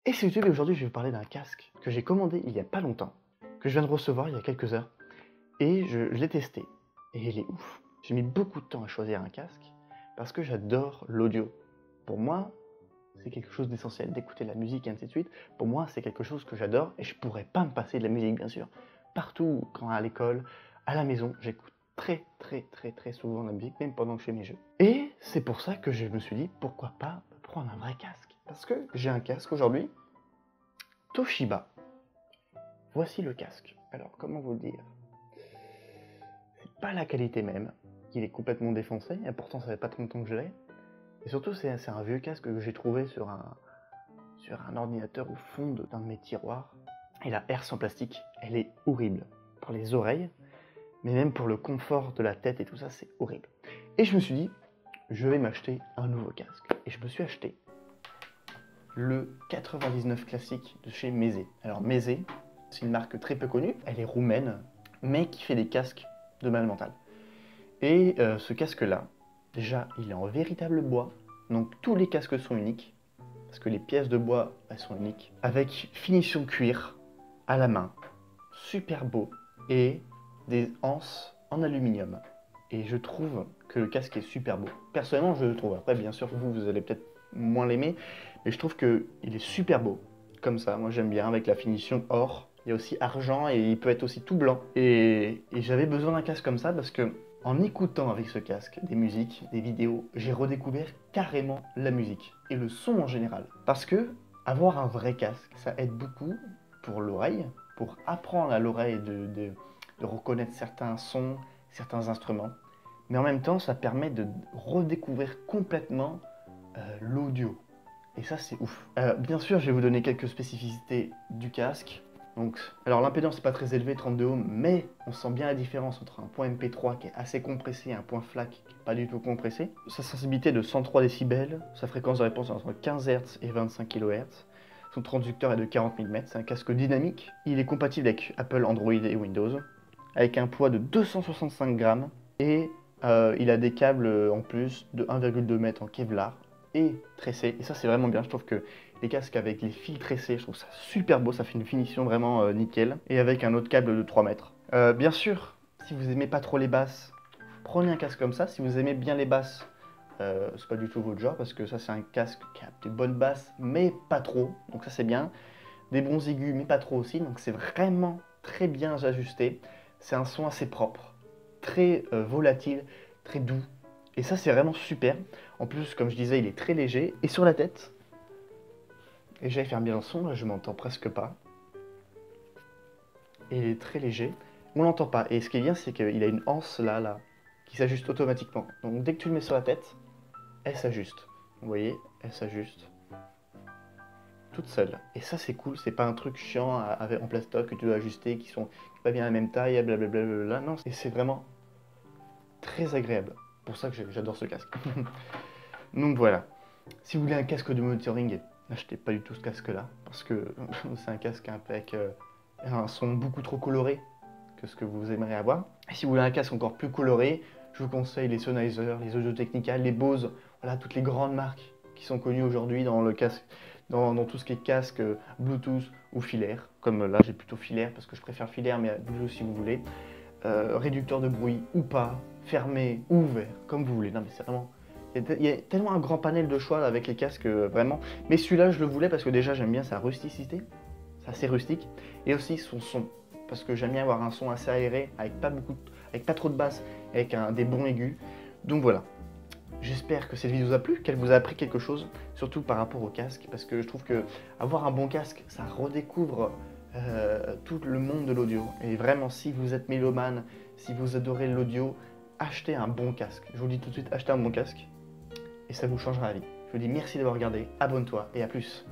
Et c'est YouTube et aujourd'hui je vais vous parler d'un casque que j'ai commandé il y a pas longtemps, que je viens de recevoir il y a quelques heures, et je l'ai testé, et il est ouf. J'ai mis beaucoup de temps à choisir un casque, parce que j'adore l'audio. Pour moi, c'est quelque chose d'essentiel, d'écouter de la musique et ainsi de suite. Pour moi, c'est quelque chose que j'adore, et je pourrais pas me passer de la musique bien sûr. Partout, quand à l'école, à la maison, j'écoute très souvent la musique, même pendant que je fais mes jeux. Et c'est pour ça que je me suis dit, pourquoi pas prendre un vrai casque. Parce que j'ai un casque aujourd'hui, Toshiba. Voici le casque. Alors, comment vous le dire? C'est pas la qualité même. Il est complètement défoncé, et pourtant ça fait pas trop longtemps que je l'ai. Et surtout, c'est un vieux casque que j'ai trouvé sur un ordinateur au fond d'un de mes tiroirs. Et la herse en plastique, elle est horrible. Pour les oreilles, mais même pour le confort de la tête et tout ça, c'est horrible. Et je me suis dit, je vais m'acheter un nouveau casque. Et je me suis acheté le 99 classique de chez Meze. Alors Meze, c'est une marque très peu connue, elle est roumaine, mais qui fait des casques de malade mental. Et ce casque-là, déjà, il est en véritable bois, donc tous les casques sont uniques, parce que les pièces de bois, elles sont uniques, avec finition cuir, à la main, super beau, et des anses en aluminium. Et je trouve que le casque est super beau. Personnellement, je le trouve. Après, bien sûr, vous allez peut-être moins l'aimer, mais je trouve qu'il est super beau. Comme ça, moi j'aime bien, avec la finition or. Il y a aussi argent et il peut être aussi tout blanc. Et j'avais besoin d'un casque comme ça parce que, en écoutant avec ce casque des musiques, des vidéos, j'ai redécouvert carrément la musique et le son en général. Parce que avoir un vrai casque, ça aide beaucoup pour l'oreille, pour apprendre à l'oreille de reconnaître certains sons, certains instruments. Mais en même temps, ça permet de redécouvrir complètement l'audio. Et ça, c'est ouf. Bien sûr, je vais vous donner quelques spécificités du casque. Donc, alors l'impédance n'est pas très élevée, 32 ohms, mais on sent bien la différence entre un point MP3 qui est assez compressé et un point FLAC qui n'est pas du tout compressé. Sa sensibilité de 103 décibels, sa fréquence de réponse est entre 15 Hz et 25 kHz. Son transducteur est de 40 mm, c'est un casque dynamique. Il est compatible avec Apple, Android et Windows, avec un poids de 265 grammes, et il a des câbles en plus de 1,2 m en Kevlar et tressés. Et ça, c'est vraiment bien. Je trouve que les casques avec les fils tressés, je trouve ça super beau. Ça fait une finition vraiment nickel. Et avec un autre câble de 3 mètres. Bien sûr, si vous aimez pas trop les basses, prenez un casque comme ça. Si vous aimez bien les basses, c'est pas du tout votre genre, parce que ça, c'est un casque qui a des bonnes basses, mais pas trop. Donc ça, c'est bien. Des bons aigus, mais pas trop aussi. Donc c'est vraiment très bien ajusté. C'est un son assez propre, très volatile, très doux. Et ça, c'est vraiment super. En plus, comme je disais, il est très léger. Et sur la tête, et j'allais faire bien le son, là je m'entends presque pas. Et il est très léger. On l'entend pas. Et ce qui est bien, c'est qu'il a une anse là, qui s'ajuste automatiquement. Donc dès que tu le mets sur la tête, elle s'ajuste. Vous voyez, elle s'ajuste toute seule. Et ça, c'est cool. C'est pas un truc chiant en plastoc que tu dois ajuster, qui sont pas bien à la même taille, blablabla. Non, et c'est vraiment très agréable. Pour ça que j'adore ce casque. Donc voilà. Si vous voulez un casque de monitoring, n'achetez pas du tout ce casque-là, parce que c'est un casque avec un son beaucoup trop coloré que ce que vous aimeriez avoir. Et si vous voulez un casque encore plus coloré, je vous conseille les Sennheiser, les Audio-Technica, les Bose, voilà, toutes les grandes marques qui sont connues aujourd'hui dans le casque, dans tout ce qui est casque Bluetooth ou filaire. Comme là, j'ai plutôt filaire parce que je préfère filaire, mais Bluetooth si vous voulez. Réducteur de bruit ou pas, fermé ou ouvert, comme vous voulez. Non mais c'est vraiment... Il y a tellement un grand panel de choix avec les casques, vraiment. Mais celui-là, je le voulais parce que déjà, j'aime bien sa rusticité. C'est assez rustique. Et aussi son son. Parce que j'aime bien avoir un son assez aéré, avec pas trop de basse, avec des bons aigus. Donc voilà. J'espère que cette vidéo vous a plu, qu'elle vous a appris quelque chose, surtout par rapport au casque. Parce que je trouve que avoir un bon casque, ça redécouvre tout le monde de l'audio. Et vraiment, si vous êtes mélomane, si vous adorez l'audio, achetez un bon casque. Je vous le dis tout de suite, achetez un bon casque. Et ça vous changera la vie. Je vous dis merci d'avoir regardé, abonne-toi et à plus.